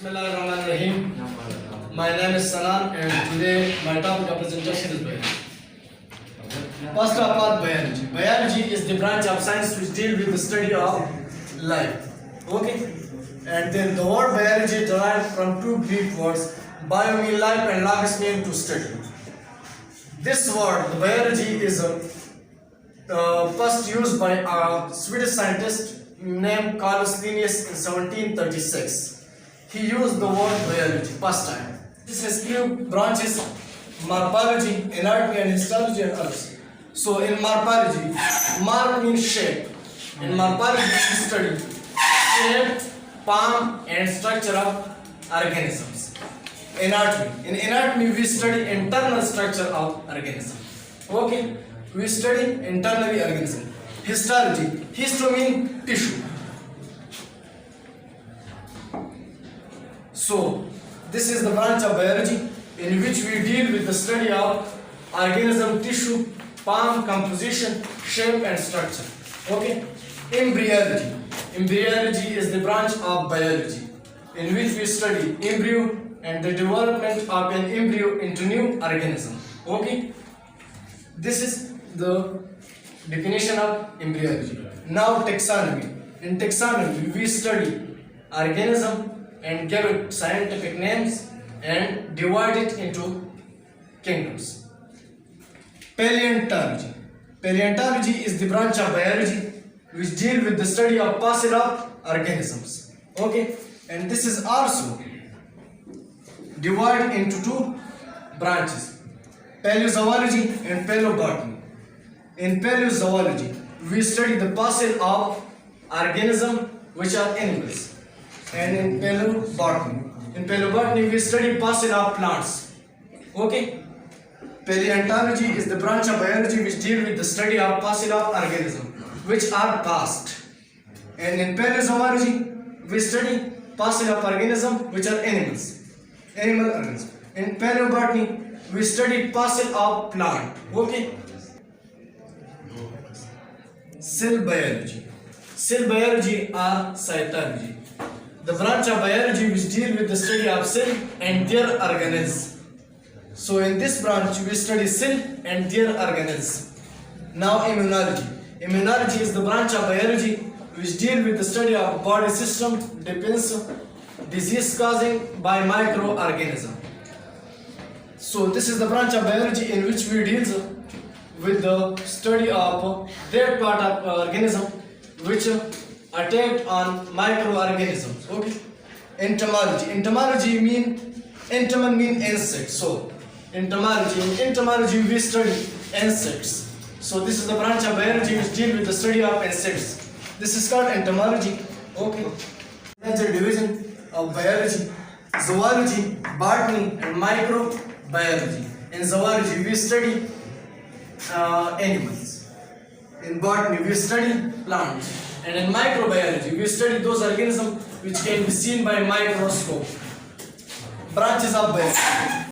Bismillahirrahmanirrahim. My name is Sanan and today my topic of presentation is biology. First of all, biology. Biology is the branch of science which deals with the study of life. Okay? And then the word biology derived from two Greek words, bio mean life and logos mean to study. This word, the biology, is first used by a Swedish scientist named Carlos Linnaeus in 1736. He used the word biology first time. This has few branches: morphology, anatomy, and histology, and others. So in morphology, morph means shape. In morphology, we study shape, form, and structure of organisms. Anatomy. In anatomy, we study internal structure of organism. Okay, we study internally organism. Histology. Histo means tissue. So, this is the branch of biology in which we deal with the study of organism, tissue, form, composition, shape, and structure. Okay? Embryology. Embryology is the branch of biology in which we study embryo and the development of an embryo into new organism. Okay? This is the definition of embryology. Now, taxonomy. In taxonomy, we study organism and give it scientific names and divide it into kingdoms. Paleontology. Paleontology is the branch of biology which deal with the study of fossil of organisms. Okay, and this is also divided into two branches: paleozoology and paleobotany. In paleozoology, we study the fossil of organisms which are animals. And in paleobotany, we study fossil of plants. Okay? Paleontology is the branch of biology which deal with the study of fossil of organisms which are past. And in paleozoology, we study fossil of organisms which are animals. Animal organisms. In paleobotany, we study fossil of plant. Okay? Cell biology. Cell biology or cytology. The branch of biology which deal with the study of cell and their organelles. So in this branch we study cell and their organelles. Now immunology. Immunology is the branch of biology which deal with the study of body system, defense, disease causing by microorganism. So this is the branch of biology in which we deal with the study of that part of organism which attacked on microorganisms. Okay. Entomology. Entomology mean insect. So entomology we study insects. So this is the branch of biology which deal with the study of insects. This is called entomology. Okay. Major division of biology: zoology, botany, and microbiology. In zoology we study animals. In botany we study plants. And in microbiology, we study those organisms which can be seen by microscope. Branches of biology.